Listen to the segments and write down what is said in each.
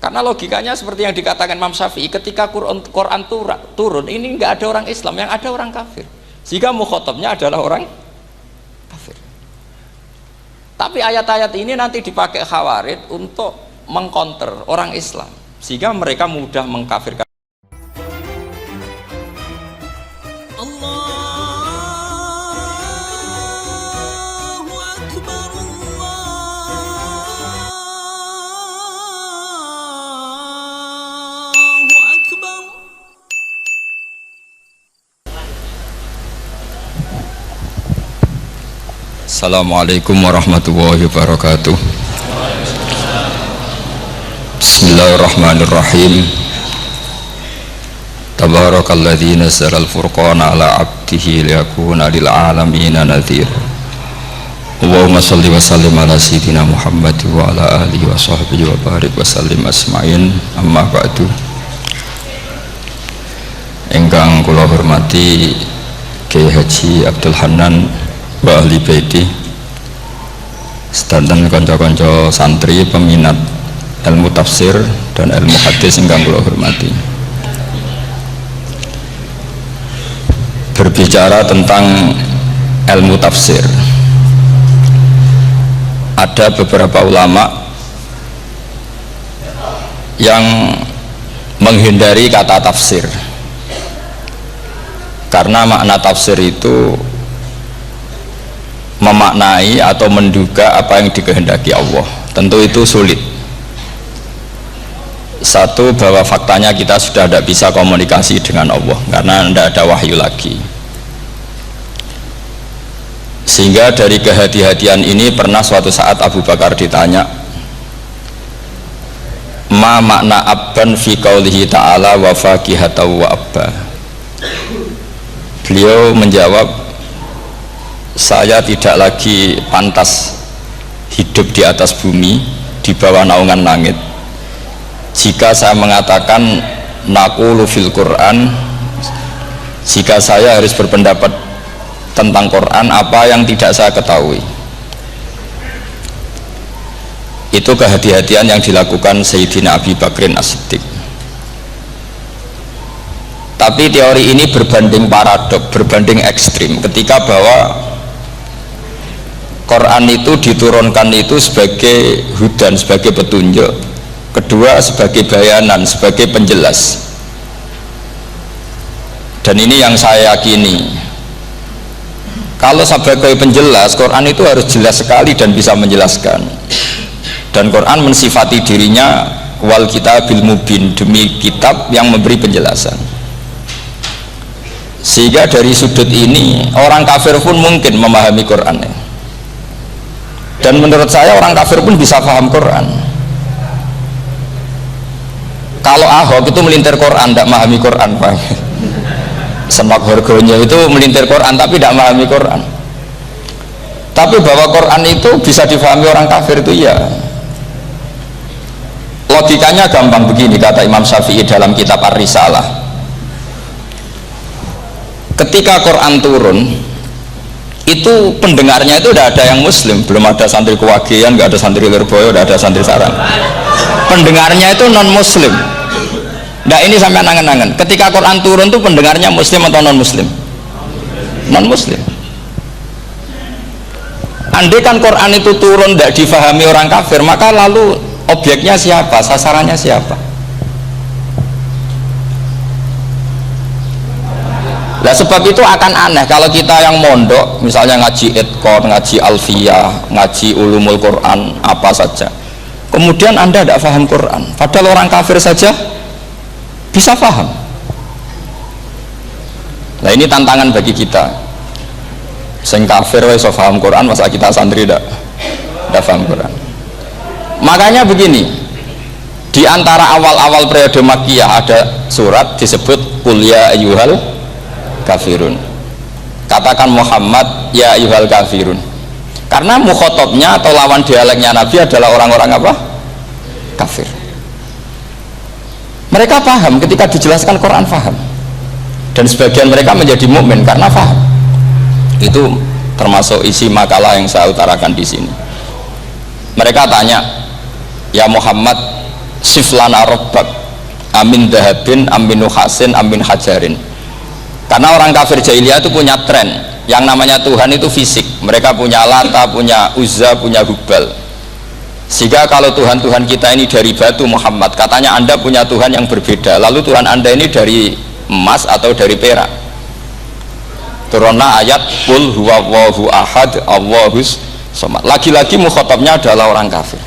Karena logikanya seperti yang dikatakan Imam Syafi'i, ketika Quran turun ini nggak ada orang Islam, yang ada orang kafir, sehingga mukhatabnya adalah orang kafir. Tapi ayat-ayat ini nanti dipakai Khawarij untuk mengcounter orang Islam, sehingga mereka mudah mengkafirkan. Assalamualaikum warahmatullahi wabarakatuh. Bismillahirrahmanirrahim. Tabarakalladzi nazzala al-furqana ala 'abdihi liyakuna lil 'alamin nadhira. Allahumma shalli wa sallim ala sayyidina Muhammad wa ala alihi wa sahbihi wa barik wa sallim asma'in. Amma ba'du. Ingkang kula hormati Kiai Haji Abdul Hanan wa ahli baiti, sedanten kanca-kanca santri peminat ilmu tafsir dan ilmu hadis ingkang kula hormati. Berbicara tentang ilmu tafsir, ada beberapa ulama yang menghindari kata tafsir karena makna tafsir itu memaknai atau menduga apa yang dikehendaki Allah. Tentu itu sulit. Satu, bahwa faktanya kita sudah tidak bisa komunikasi dengan Allah karena tidak ada wahyu lagi. Sehingga dari kehati-hatian ini pernah suatu saat Abu Bakar ditanya, ma makna abban fi qaulihi ta'ala wa faqihatan wa abba. Beliau menjawab, saya tidak lagi pantas hidup di atas bumi di bawah naungan langit jika saya mengatakan naqulu fil Quran, jika saya harus berpendapat tentang Quran apa yang tidak saya ketahui. Itu kehati-hatian yang dilakukan Sayyidina Abi Bakrin As-Siddiq. Tapi teori ini berbanding paradok, berbanding ekstrim, ketika bahwa Quran itu diturunkan itu sebagai hudan, sebagai petunjuk, kedua sebagai bayanan, sebagai penjelas. Dan ini yang saya yakini, kalau sebagai penjelas, Quran itu harus jelas sekali dan bisa menjelaskan. Dan Quran mensifati dirinya wal kitabil mubin, demi kitab yang memberi penjelasan. Sehingga dari sudut ini orang kafir pun mungkin memahami Quran. Dan menurut saya orang kafir pun bisa paham Quran. Kalau Ahok itu melintir Quran, tidak memahami Quran, Pak. Semak Horgonya itu melintir Quran tapi tidak memahami Quran. Tapi bahwa Quran itu bisa difahami orang kafir itu ya. Logikanya gampang begini, kata Imam Syafi'i dalam kitab Ar-Risalah. Ketika Quran turun, itu pendengarnya itu tidak ada yang muslim, belum ada santri Kewagian, nggak ada santri Lirboyo, nggak ada santri Sarang. Pendengarnya itu non muslim. Nah ini sampai angan-angan, ketika Quran turun itu pendengarnya muslim atau non muslim? Non muslim. Andai kan Quran itu turun tidak difahami orang kafir, maka lalu objeknya siapa, sasarannya siapa? Nah sebab itu akan aneh kalau kita yang mondok misalnya ngaji Idqon, ngaji Alfiyah, ngaji Ulumul Quran apa saja, kemudian Anda tidak paham Quran, padahal orang kafir saja bisa paham. Nah ini tantangan bagi kita. Sing kafir wis paham Quran, masa kita santri tidak paham Quran. Makanya begini, di antara awal-awal periode Makkiyah ada surat disebut Qul ya ayyuhal kafirun, katakan Muhammad ya ayyuhal kafirun, karena mukhatabnya atau lawan dialeknya Nabi adalah orang-orang apa? Kafir. Mereka paham ketika dijelaskan Quran, paham, dan sebagian mereka menjadi mukmin karena paham. Itu termasuk isi makalah yang saya utarakan di sini. Mereka tanya, ya Muhammad, siflana rabbak amin dahabin amin nuhasin amin hajarin. Karena orang kafir jahiliyah itu punya tren yang namanya Tuhan itu fisik. Mereka punya Lata, punya Uzza, punya Hubal. Sehingga kalau Tuhan-Tuhan kita ini dari batu Muhammad, katanya Anda punya Tuhan yang berbeda. Lalu Tuhan Anda ini dari emas atau dari perak. Turunlah ayat Qul huwallahu ahad Allahus somad. Lagi-lagi mukhatabnya adalah orang kafir.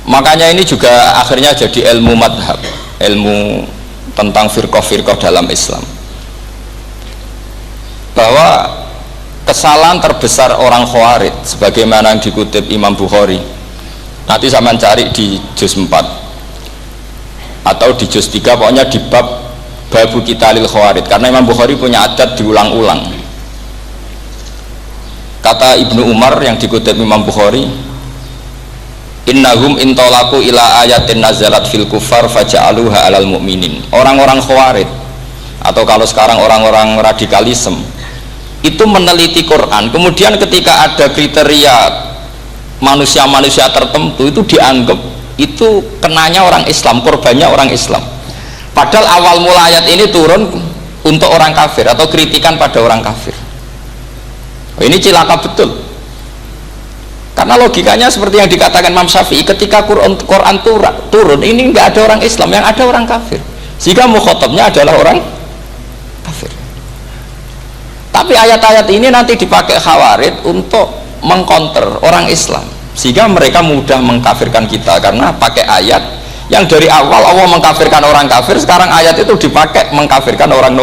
Makanya ini juga akhirnya jadi ilmu madhab, ilmu tentang firqah-firqah dalam Islam, bahwa kesalahan terbesar orang Khawarij sebagaimana yang dikutip Imam Bukhari, nanti saya mencari di juz 4 atau di juz 3, pokoknya di bab babu qitalil Khawarij, karena Imam Bukhari punya adat diulang-ulang. Kata Ibnu Umar yang dikutip Imam Bukhari, innahum intolaku ila ayatin nazalat fil kufar faja'aluha alal mu'minin. Orang-orang Khawarij atau kalau sekarang orang-orang radikalisme itu meneliti Quran, kemudian ketika ada kriteria manusia-manusia tertentu itu dianggap itu kenanya orang Islam, korbannya orang Islam. Padahal awal mula ayat ini turun untuk orang kafir atau kritikan pada orang kafir. Ini cilaka betul. Karena logikanya seperti yang dikatakan Imam Syafi'i, ketika Quran turun ini nggak ada orang Islam, yang ada orang kafir, sehingga mukhatabnya adalah orang kafir. Tapi ayat-ayat ini nanti dipakai Khawarij untuk mengcounter orang Islam, sehingga mereka mudah mengkafirkan kita karena pakai ayat yang dari awal Allah mengkafirkan orang kafir, sekarang ayat itu dipakai mengkafirkan orang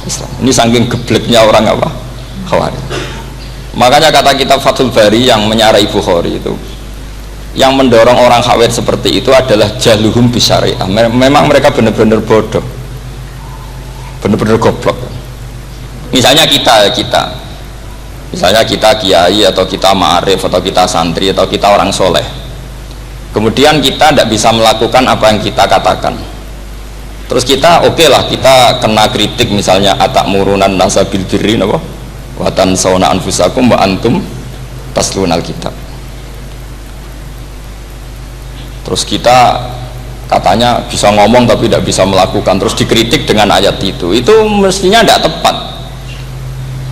Islam. Ini saking gebleknya orang apa? Khawarij. Makanya kata kitab Fathul Bari yang menyarai Bukhari itu, yang mendorong orang Khawarij seperti itu adalah jahluhum bisyariah. Memang mereka benar-benar bodoh, benar-benar goblok. Misalnya kita kiai atau kita ma'arif atau kita santri atau kita orang soleh, kemudian kita tidak bisa melakukan apa yang kita katakan, terus kita oke lah, kita kena kritik misalnya atakmurunan nasa bil birri watan sauna anfusakum wa antum taslunal kitab. Terus kita katanya bisa ngomong tapi tidak bisa melakukan, terus dikritik dengan ayat itu mestinya tidak tepat.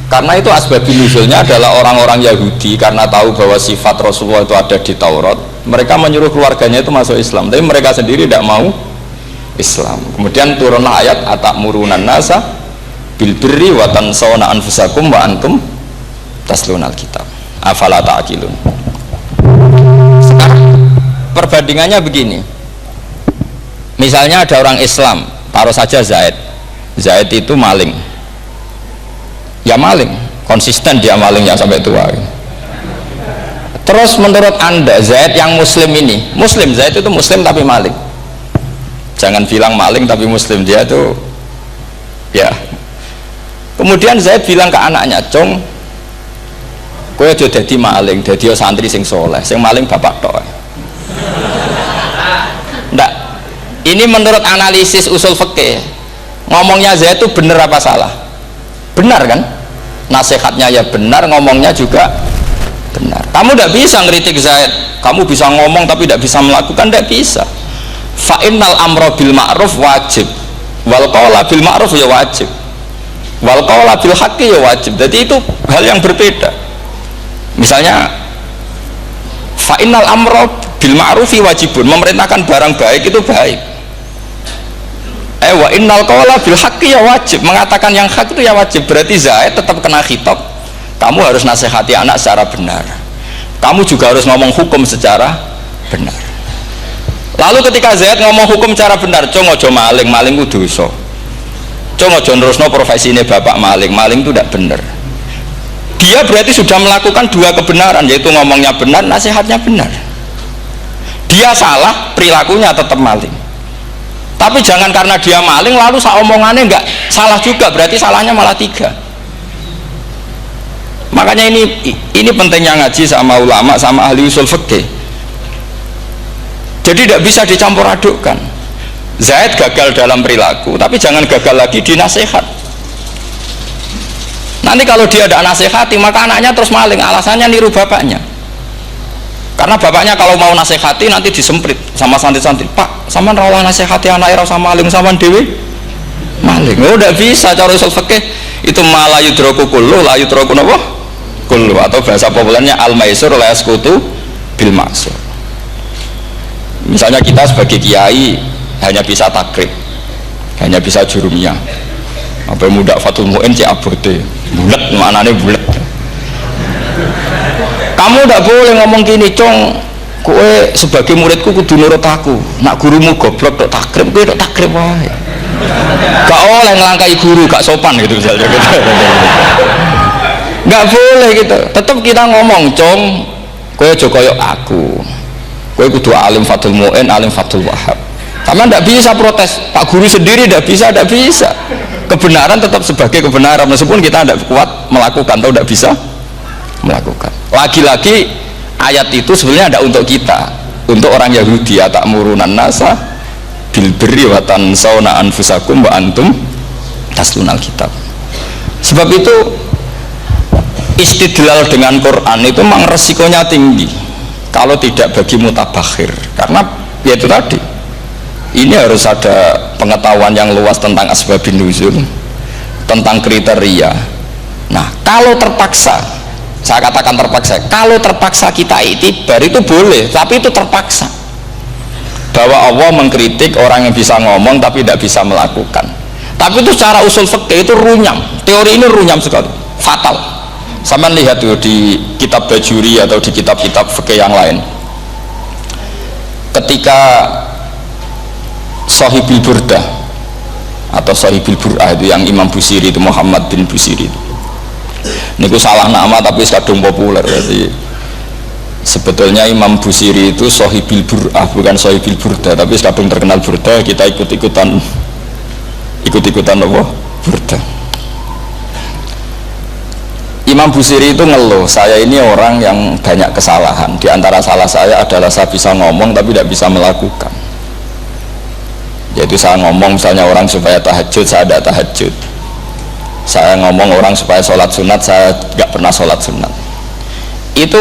Karena itu asbabun nuzulnya adalah orang-orang Yahudi karena tahu bahwa sifat Rasulullah itu ada di Taurat, mereka menyuruh keluarganya itu masuk Islam, tapi mereka sendiri tidak mau Islam. Kemudian turunlah ayat atakmurunan nasa bil birri wa tansawna anfusakum wa antum taslunal kitab afala ta'qilun. Sekarang perbandingannya begini, misalnya ada orang Islam, taruh saja Zaid itu maling, ya maling, konsisten dia malingnya sampai tua. Terus menurut Anda Zaid yang muslim ini, Zaid itu muslim tapi maling, jangan bilang maling tapi muslim, dia itu ya. Kemudian Zaid bilang ke anaknya, "Cung, kowe aja dadi maling, dadi santri sing soleh, sing maling bapak tok." Ndak. Ini menurut analisis usul fikih, ngomongnya Zaid itu benar apa salah? Benar kan? Nasihatnya ya benar, ngomongnya juga benar. Kamu tidak bisa ngeritik Zaid, kamu bisa ngomong tapi tidak bisa melakukan, tidak bisa. Fa innal amra bil ma'ruf wajib, wal qawla bil ma'ruf ya wajib, wal qawla bil haqqi ya wajib. Jadi itu hal yang berbeda. Misalnya fa innal amra bil ma'rufi wajibun, memerintahkan barang baik itu baik. Wa innal qawla bil haqqi ya wajib, mengatakan yang hak itu ya wajib. Berarti Zaid tetap kena khitab, kamu harus nasihati anak secara benar, kamu juga harus ngomong hukum secara benar. Lalu ketika Zaid ngomong hukum secara benar, cung ojo maling, maling itu dosa, cung ojo nerusno profesi ini bapak maling itu tidak benar. Dia berarti sudah melakukan dua kebenaran, yaitu ngomongnya benar, nasihatnya benar. Dia salah, perilakunya tetap maling. Tapi jangan karena dia maling lalu omongannya enggak salah juga, berarti salahnya malah tiga. Makanya ini pentingnya ngaji sama ulama, sama ahli usul fikih. Jadi tidak bisa dicampur adukkan. Zaid gagal dalam perilaku, tapi jangan gagal lagi di nasihat. Nanti kalau dia tidak nasihati, maka anaknya terus maling, alasannya niru bapaknya. Karena bapaknya kalau mau nasihati nanti disemprit sama santri-santri, Pak, sampean ra nasihati anake ra sama maling sampean dhewe maling. Oh, tidak bisa cara usul fikih itu malah yudroku kullu la yudroku napa kullu, atau bahasa populernya al maisur la yasqutu bil maksur. Misalnya kita sebagai kiai hanya bisa takrib, hanya bisa jurumiyah, apa muda fatul mu'in cek abote bulet, maknanya bulet. Kamu tidak boleh ngomong gini, Cong, kowe sebagai muridku kudu nurut aku, nak gurumu goblok tok takrib, kowe tok takrib wae. Gak oleh ngelangkai guru, gak sopan gitu misalnya gitu. Gak boleh gitu, tetap kita ngomong, Cong, kowe aja koyo aku, kowe kudu alim fatul mu'in, alim fatul wahab. Sama tidak bisa protes, Pak Guru sendiri tidak bisa. Kebenaran tetap sebagai kebenaran, meskipun kita tidak kuat melakukan atau tidak bisa melakukan. Lagi-lagi ayat itu sebenarnya ada untuk kita, untuk orang Yahudi, ta'murunan nasa bil birri wa tansawna anfusakum wa antum taslunal kitab. Sebab itu istidlal dengan Quran itu memang resikonya tinggi kalau tidak bagi mutabakhir, karena ya itu tadi, ini harus ada pengetahuan yang luas tentang asbabun nuzul, tentang kriteria. Nah, kalau terpaksa, saya katakan terpaksa, kalau terpaksa kita iktibar itu boleh, tapi itu terpaksa. Bahwa Allah mengkritik orang yang bisa ngomong tapi tidak bisa melakukan. Tapi itu secara usul fikih itu runyam, teori ini runyam sekali, fatal. Sama lihat tuh di kitab Bajuri atau di kitab-kitab fikih yang lain. Ketika Shahibil Burdah atau Shahibil Bur'ah itu yang Imam Busiri itu, Muhammad bin Busiri itu, niku salah nama tapi kadung populer. Jadi sebetulnya Imam Busiri itu Shahibil Bur'ah, bukan Shahibil Burdah, tapi kadung terkenal Burdah, kita ikut-ikutan apa? Burdah. Imam Busiri itu ngeluh, saya ini orang yang banyak kesalahan, di antara salah saya adalah saya bisa ngomong tapi tidak bisa melakukan. Yaitu saya ngomong misalnya orang supaya tahajud, saya tidak tahajud. Saya ngomong orang supaya sholat sunat, saya tidak pernah sholat sunat. Itu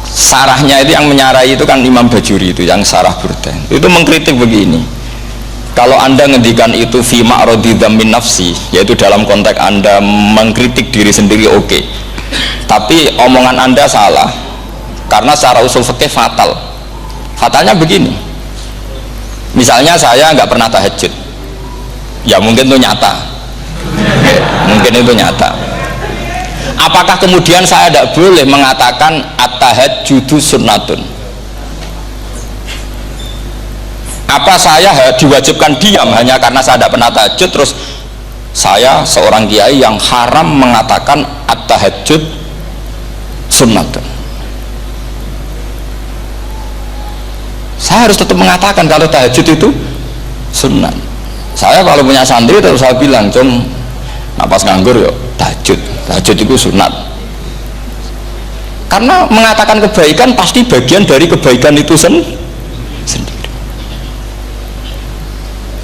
sarahnya itu, yang menyarai itu kan Imam Bajuri itu, yang sarah Burdah itu mengkritik begini, kalau anda ngendikan itu fi ma'radi dzammin nafsi, yaitu dalam konteks anda mengkritik diri sendiri, oke. Tapi omongan anda salah, karena secara usul fikih fatal. Fatalnya begini, misalnya saya nggak pernah tahajud, ya mungkin itu nyata, mungkin itu nyata. Apakah kemudian saya tidak boleh mengatakan at-tahajjudu sunnatun? Apa saya diwajibkan diam hanya karena saya tidak pernah tahajud, terus saya seorang kiai yang haram mengatakan at-tahajjud sunnatun? Saya harus tetap mengatakan kalau tahajud itu sunnah. Saya kalau punya santri terus saya bilang, Cung, napas nganggur yuk tahajud itu sunat. Karena mengatakan kebaikan pasti bagian dari kebaikan itu sendiri.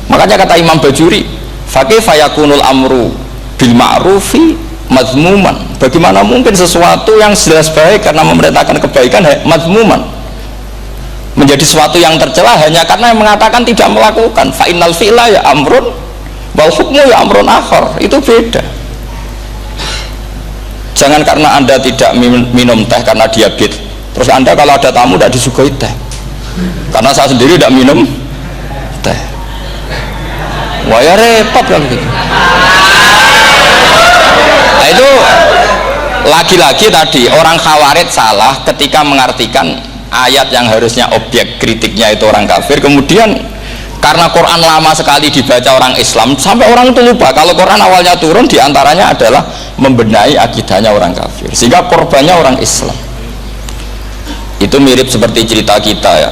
Makanya kata Imam Bajuri, fakaifa yakunul amru bil ma'rufi mazmuman, bagaimana mungkin sesuatu yang jelas baik karena memerintahkan kebaikan mazmuman menjadi sesuatu yang tercela hanya karena mengatakan tidak melakukan. Fa innal fi'la ya amrun wal hukmu ya amrun akhar, itu beda. Jangan karena anda tidak minum teh karena diabetes, terus anda kalau ada tamu tidak disuguhi teh. Karena saya sendiri tidak minum teh, wah ya repot kan gitu. Nah itu lagi-lagi tadi orang Khawarij salah ketika mengartikan ayat yang harusnya objek kritiknya itu orang kafir, kemudian karena Quran lama sekali dibaca orang Islam sampai orang itu lupa kalau Quran awalnya turun diantaranya adalah membenahi akidahnya orang kafir, sehingga korbannya orang Islam. Itu mirip seperti cerita kita ya,